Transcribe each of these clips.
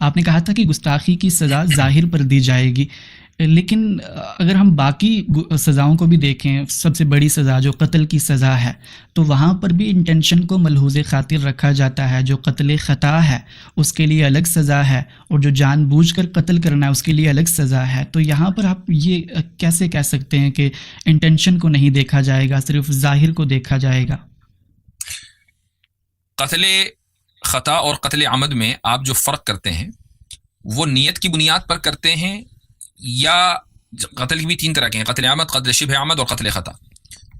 آپ نے کہا تھا کہ گستاخی کی سزا ظاہر پر دی جائے گی، لیکن اگر ہم باقی سزاؤں کو بھی دیکھیں، سب سے بڑی سزا جو قتل کی سزا ہے، تو وہاں پر بھی انٹینشن کو ملحوظ خاطر رکھا جاتا ہے. جو قتل خطا ہے اس کے لیے الگ سزا ہے، اور جو جان بوجھ کر قتل کرنا ہے اس کے لیے الگ سزا ہے. تو یہاں پر آپ یہ کیسے کہہ سکتے ہیں کہ انٹینشن کو نہیں دیکھا جائے گا، صرف ظاہر کو دیکھا جائے گا؟ قتل خطا اور قتل عمد میں آپ جو فرق کرتے ہیں وہ نیت کی بنیاد پر کرتے ہیں، یا قتل کی بھی 3 طرح کے ہیں، قتل عمد، قتل شبہ عمد اور قتل خطا،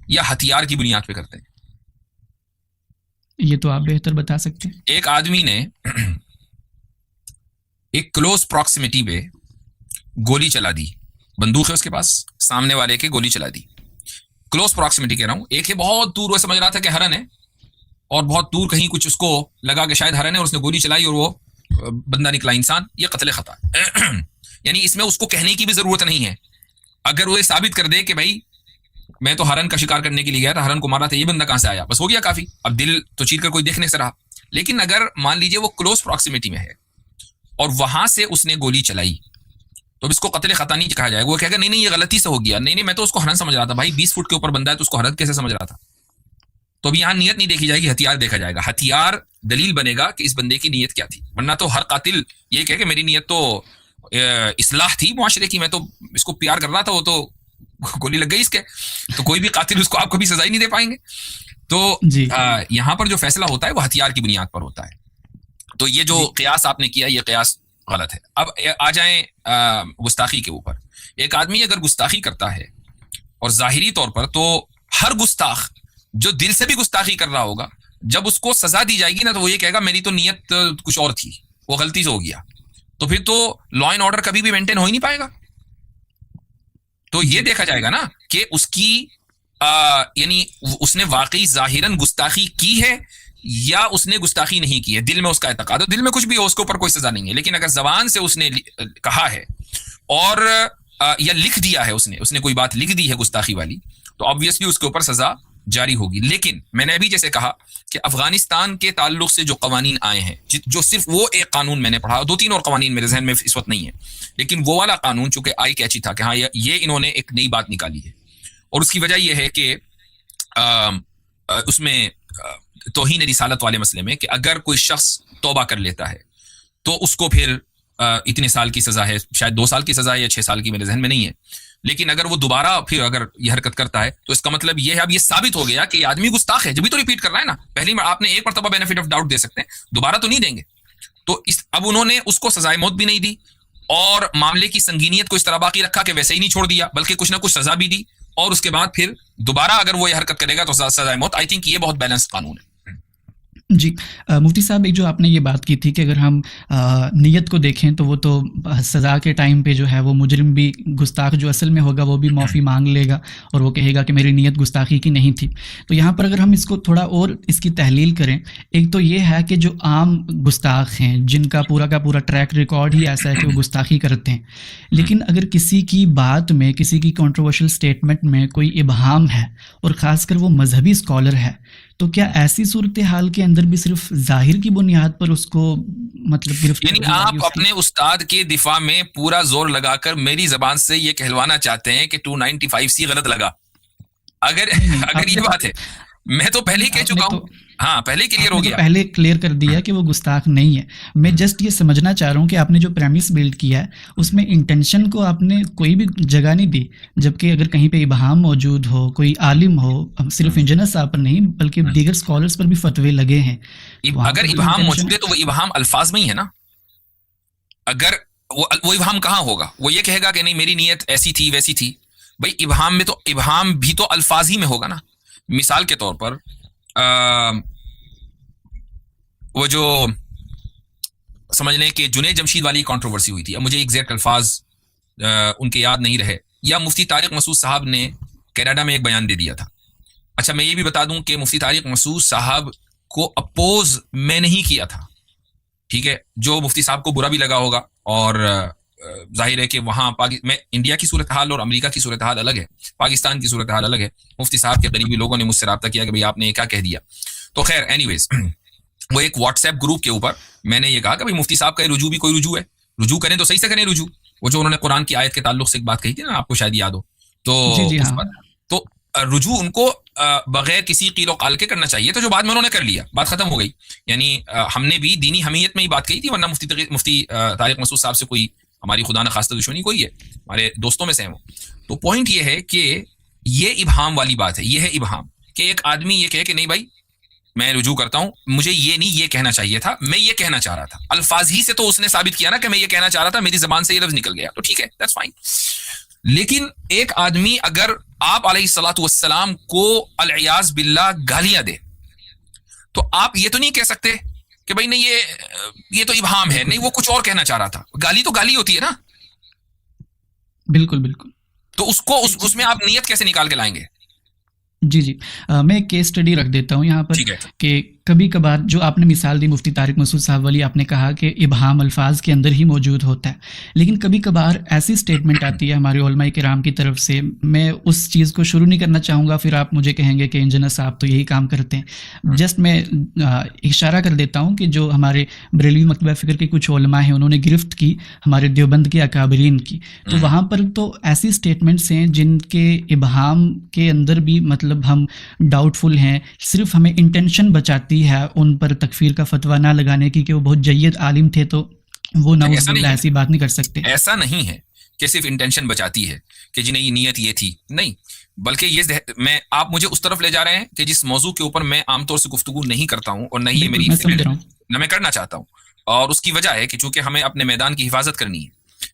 یا ہتھیار کی بنیاد پہ کرتے ہیں؟ یہ تو آپ بہتر بتا سکتے ہیں. ایک آدمی نے ایک کلوز پراکسیمیٹی پہ گولی چلا دی، بندوق ہے اس کے پاس، سامنے والے کے گولی چلا دی. کلوز پراکسیمیٹی کہہ رہا ہوں، ایک ہے بہت دور، وہ سمجھ رہا تھا کہ ہرن ہے، اور بہت دور کہیں کچھ اس کو لگا کہ شاید ہرن ہے، اور اس نے گولی چلائی اور وہ بندہ نکلا انسان. یہ قتل خطا یعنی اس میں اس کو کہنے کی بھی ضرورت نہیں ہے. اگر وہ ثابت کر دے کہ بھائی میں تو ہرن کا شکار کرنے کے لیے گیا تھا، ہرن کو مارا تھا، یہ بندہ کہاں سے آیا، بس ہو گیا کافی. اب دل تو چیر کر کوئی دیکھنے سے رہا. لیکن اگر مان لیجئے وہ کلوز پراکسیمیٹی میں ہے اور وہاں سے اس نے گولی چلائی، تو اب اس کو قتل خطا نہیں کہا جائے گا. وہ کہے گا نہیں یہ غلطی سے ہو گیا، نہیں میں تو اس کو ہرن سمجھ رہا تھا. بھائی 20 فٹ کے اوپر بندہ ہے تو اس کو ہرن کیسے سمجھ رہا تھا؟ تو اب یہاں نیت نہیں دیکھی جائے گی، ہتھیار دیکھا جائے گا. ہتھیار دلیل بنے گا کہ اس بندے کی نیت کیا تھی. ورنہ تو ہر قاتل یہ کہے کہ میری نیت تو اصلاح تھی معاشرے کی، میں تو اس کو پیار کر رہا تھا، وہ تو گولی لگ گئی اس کے، تو کوئی بھی قاتل اس کو آپ کبھی سزا ہی نہیں دے پائیں گے. تو یہاں پر جو فیصلہ ہوتا ہے وہ ہتھیار کی بنیاد پر ہوتا ہے. تو یہ جو قیاس آپ نے کیا یہ قیاس غلط ہے. اب آ جائیں گستاخی کے اوپر. ایک آدمی اگر گستاخی کرتا ہے اور ظاہری طور پر، تو ہر گستاخ جو دل سے بھی گستاخی کر رہا ہوگا، جب اس کو سزا دی جائے گی نا، تو وہ یہ کہے گا میری تو نیت کچھ اور تھی، وہ غلطی سے ہو گیا. تو پھر تو لا اینڈ آرڈر کبھی بھی مینٹین ہو ہی نہیں پائے گا. تو یہ دیکھا جائے گا نا کہ اس کی یعنی اس نے واقعی ظاہراً گستاخی کی ہے یا اس نے گستاخی نہیں کی ہے. دل میں اس کا اعتقاد ہے، دل میں کچھ بھی ہو، اس کے اوپر کوئی سزا نہیں ہے. لیکن اگر زبان سے اس نے کہا ہے اور یا لکھ دیا ہے، اس نے کوئی بات لکھ دی ہے گستاخی والی، تو آبویسلی اس کے اوپر سزا جاری ہوگی. لیکن میں نے ابھی جیسے کہا کہ افغانستان کے تعلق سے جو قوانین آئے ہیں، جو صرف وہ ایک قانون میں نے پڑھا، 2-3 اور قوانین میرے ذہن میں اس وقت نہیں ہے، لیکن وہ والا قانون چونکہ آئی کیچی تھا کہ ہاں یہ انہوں نے ایک نئی بات نکالی ہے. اور اس کی وجہ یہ ہے کہ اس میں توہین رسالت والے مسئلے میں کہ اگر کوئی شخص توبہ کر لیتا ہے تو اس کو پھر اتنے سال کی سزا ہے، شاید 2 سال کی سزا ہے یا 6 سال کی، میرے ذہن میں نہیں ہے. لیکن اگر وہ دوبارہ پھر اگر یہ حرکت کرتا ہے تو اس کا مطلب یہ ہے، اب یہ ثابت ہو گیا کہ یہ آدمی گستاخ ہے، جبھی تو ریپیٹ کر رہا ہے نا. پہلی بار آپ نے ایک مرتبہ بینیفٹ آف ڈاؤٹ دے سکتے ہیں، دوبارہ تو نہیں دیں گے. تو اب انہوں نے اس کو سزائے موت بھی نہیں دی، اور معاملے کی سنگینیت کو اس طرح باقی رکھا کہ ویسے ہی نہیں چھوڑ دیا، بلکہ کچھ نہ کچھ سزا بھی دی، اور اس کے بعد پھر دوبارہ اگر وہ یہ حرکت کرے گا تو سزائے موت. آئی تھنک یہ بہت بیلنس قانون ہے. جی مفتی صاحب، ایک جو آپ نے یہ بات کی تھی کہ اگر ہم نیت کو دیکھیں تو وہ تو سزا کے ٹائم پہ جو ہے وہ مجرم بھی، گستاخ جو اصل میں ہوگا وہ بھی معافی مانگ لے گا اور وہ کہے گا کہ میری نیت گستاخی کی نہیں تھی. تو یہاں پر اگر ہم اس کو تھوڑا اور اس کی تحلیل کریں، ایک تو یہ ہے کہ جو عام گستاخ ہیں جن کا پورا ٹریک ریکارڈ ہی ایسا ہے کہ وہ گستاخی کرتے ہیں، لیکن اگر کسی کی بات میں، کسی کی کنٹروورشل سٹیٹمنٹ میں کوئی ابہام ہے اور خاص کر وہ مذہبی اسکالر ہے، تو کیا ایسی صورتحال کے اندر بھی صرف ظاہر کی بنیاد پر اس کو مطلب گرفتار، یعنی آپ اپنے استاد کے دفاع میں پورا زور لگا کر میری زبان سے یہ کہلوانا چاہتے ہیں کہ 295C غلط لگا؟ اگر یہ بات ہے، میں تو پہلے ہی کہہ چکا ہوں. ہاں پہلے کلیئر ہو گیا، پہلے کلیئر کر دیا کہ وہ گستاخ نہیں ہے. میں جسٹ یہ سمجھنا چاہ رہا ہوں کہ آپ نے جو پریمس بلڈ کیا ہے اس میں انٹینشن کو آپ نے کوئی بھی جگہ نہیں دی، جبکہ اگر کہیں پہ ابہام موجود ہو، کوئی عالم ہو، صرف انجینئر صاحب پر نہیں بلکہ دیگر اسکالرس پر بھی فتوے لگے ہیں. اگر ابہام موجود ہے تو وہ ابہام الفاظ میں ہی ہے نا. اگر وہ ابہام کہاں ہوگا؟ وہ یہ کہے گا کہ نہیں میری نیت ایسی تھی ویسی تھی. بھائی ابہام میں تو ابہام بھی تو الفاظ ہی میں ہوگا نا. مثال کے طور پر وہ جو سمجھ لیں کہ جنید جمشید والی کنٹروورسی ہوئی تھی، اب مجھے ایگزیکٹ الفاظ ان کے یاد نہیں رہے، یا مفتی طارق مسعود صاحب نے کینیڈا میں ایک بیان دے دیا تھا. اچھا میں یہ بھی بتا دوں کہ مفتی طارق مسعود صاحب کو اپوز میں نہیں کیا تھا، ٹھیک ہے. جو مفتی صاحب کو برا بھی لگا ہوگا، اور ظاہر ہے کہ وہاں میں انڈیا کی صورتحال اور امریکہ کی صورتحال الگ ہے، پاکستان کی صورتحال الگ ہے. مفتی صاحب کے قریبی لوگوں نے مجھ سے رابطہ کیا کہ بھئی آپ نے کیا کہہ دیا. تو خیر اینی ویز وہ ایک واٹس ایپ گروپ کے اوپر میں نے یہ کہا کہ بھائی مفتی صاحب کا یہ رجوع بھی کوئی رجوع ہے، رجوع کریں تو صحیح سے کریں رجوع. وہ جو انہوں نے قرآن کی آیت کے تعلق سے ایک بات کہی تھی نا، آپ کو شاید یاد ہو، تو جی جی اس ہاں پر تو رجوع ان کو بغیر کسی قیل و قال کے کرنا چاہیے تھا، جو بعد میں انہوں نے کر لیا، بات ختم ہو گئی. یعنی ہم نے بھی دینی حمیت میں ہی بات کہی تھی، ورنہ مفتی طارق مسعود صاحب سے کوئی ہماری خدا نخواستہ دشمنی کوئی ہے، ہمارے دوستوں میں سے ہیں وہ. تو پوائنٹ یہ ہے کہ یہ ابہام والی بات ہے، یہ ہے ابہام کہ ایک آدمی یہ کہے کہ نہیں بھائی میں رجوع کرتا ہوں، مجھے یہ نہیں یہ کہنا چاہیے تھا، میں یہ کہنا چاہ رہا تھا. الفاظ ہی سے تو اس نے ثابت کیا نا کہ میں یہ کہنا چاہ رہا تھا، میری زبان سے یہ لفظ نکل گیا، تو ٹھیک ہے، دیٹس فائن. لیکن ایک آدمی اگر آپ علیہ الصلوۃ والسلام کو العیاذ باللہ گالیاں دے تو آپ یہ تو نہیں کہہ سکتے کہ بھائی نہیں یہ تو ابہام ہے، نہیں وہ کچھ اور کہنا چاہ رہا تھا. گالی تو گالی ہوتی ہے نا، بالکل بالکل. تو اس کو اس میں آپ نیت کیسے نکال کے لائیں گے؟ جی جی میں ایک کیس اسٹڈی رکھ دیتا ہوں یہاں پر ٹھیک ہے. کہ کبھی کبھار جو آپ نے مثال دی مفتی طارق مسعود صاحب والی، آپ نے کہا کہ ابہام الفاظ کے اندر ہی موجود ہوتا ہے، لیکن کبھی کبھار ایسی اسٹیٹمنٹ آتی ہے ہمارے علماء کرام کی طرف سے، میں اس چیز کو شروع نہیں کرنا چاہوں گا، پھر آپ مجھے کہیں گے کہ انجینئر صاحب تو یہی کام کرتے ہیں. جسٹ میں اشارہ کر دیتا ہوں کہ جو ہمارے بریلوی مکتبہ فکر کے کچھ علماء ہیں انہوں نے گرفت کی ہمارے دیوبند کے اکابرین کی، تو وہاں پر تو ایسی اسٹیٹمنٹس ہیں جن کے ابہام کے اندر بھی مطلب ہم ڈاؤٹ فل ہیں، صرف ہمیں انٹینشن بچاتی ہے ان پر تکفیر کا فتویٰ نہ لگانے کی کہ وہ بہت جید عالم تھے، تو وہ نعوذ باللہ ایسی بات نہیں کر سکتے. ایسا نہیں ہے کہ صرف انٹینشن بچاتی ہے کہ جی نہیں نیت یہ تھی، نہیں، بلکہ یہ آپ مجھے اس طرف لے جا رہے ہیں کہ جس موضوع کے اوپر میں عام طور سے گفتگو نہیں کرتا ہوں اور نہ ہی میری نہ میں کرنا چاہتا ہوں، اور اس کی وجہ ہے کہ چونکہ ہمیں اپنے میدان کی حفاظت کرنی ہے.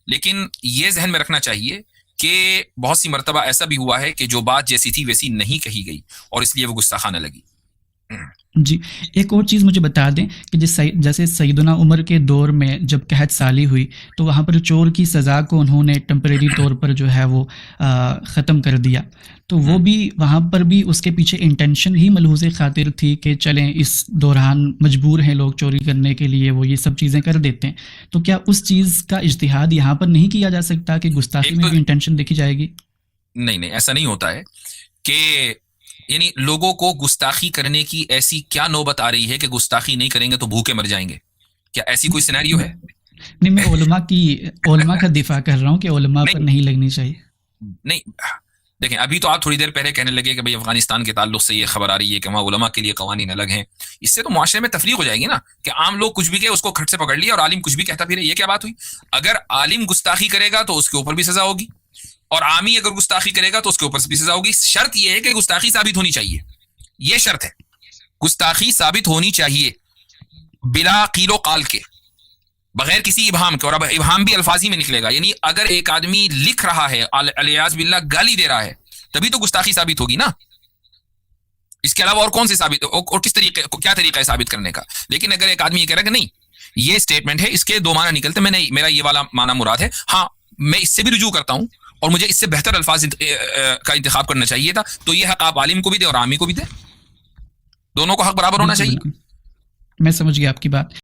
لیکن یہ ذہن میں رکھنا چاہیے کہ بہت سی مرتبہ ایسا بھی ہوا ہے کہ جو بات جیسی تھی ویسی نہیں کہی گئی اور اس لیے وہ گستاخانہ لگی. جی ایک اور چیز مجھے بتا دیں کہ جیسے سیدنا عمر کے دور میں جب قحط سالی ہوئی تو وہاں پر چور کی سزا کو انہوں نے ٹیمپریری طور پر جو ہے وہ ختم کر دیا، تو وہ بھی وہاں پر بھی اس کے پیچھے انٹینشن ہی ملحوظ خاطر تھی کہ چلیں اس دوران مجبور ہیں لوگ چوری کرنے کے لیے، وہ یہ سب چیزیں کر دیتے ہیں. تو کیا اس چیز کا اجتہاد یہاں پر نہیں کیا جا سکتا کہ گستاخی میں بھی انٹینشن دیکھی جائے گی؟ نہیں ایسا نہیں ہوتا ہے کہ یعنی لوگوں کو گستاخی کرنے کی ایسی کیا نوبت آ رہی ہے کہ گستاخی نہیں کریں گے تو بھوکے مر جائیں گے، کیا ایسی کوئی سینیریو ہے؟ نہیں میں علماء کا دفاع کر رہا ہوں کہ علماء پر نہیں لگنی چاہیے. نہیں دیکھیں، ابھی تو آپ تھوڑی دیر پہلے کہنے لگے کہ بھئی افغانستان کے تعلق سے یہ خبر آ رہی ہے کہ وہاں علماء کے لیے قوانین الگ ہیں. اس سے تو معاشرے میں تفریق ہو جائے گی نا کہ عام لوگ کچھ بھی کہے اس کو کھٹ سے پکڑ لیا اور عالم کچھ بھی کہتا پھرے، یہ کیا بات ہوئی؟ اگر عالم گستاخی کرے گا تو اس کے اوپر بھی سزا ہوگی، اور عامی اگر گستاخی کرے گا تو اس کے اوپر بھی سزا ہوگی. شرط یہ ہے کہ گستاخی ثابت ہونی چاہیے، یہ شرط ہے، گستاخی ثابت ہونی چاہیے بلا قیل و قال کے، بغیر کسی ابہام کے. اور اب ابہام بھی الفاظی میں نکلے گا، یعنی اگر ایک آدمی لکھ رہا ہے الیاذ باللہ گالی دے رہا ہے تبھی تو گستاخی ثابت ہوگی نا، اس کے علاوہ اور کون سے ثابت اور کس طریقے کیا طریقہ ہے ثابت کرنے کا. لیکن اگر ایک آدمی یہ کہہ رہا ہے کہ نہیں یہ اسٹیٹمنٹ ہے، اس کے دو معنی نکلتے، میں نہیں، میرا یہ والا معنی مراد ہے، ہاں میں اس سے بھی رجوع کرتا ہوں اور مجھے اس سے بہتر الفاظ کا انتخاب کرنا چاہیے تھا، تو یہ حق آپ عالم کو بھی دیں اور عامی کو بھی دیں، دونوں کو حق برابر ہونا چاہیے. میں سمجھ گیا آپ کی بات.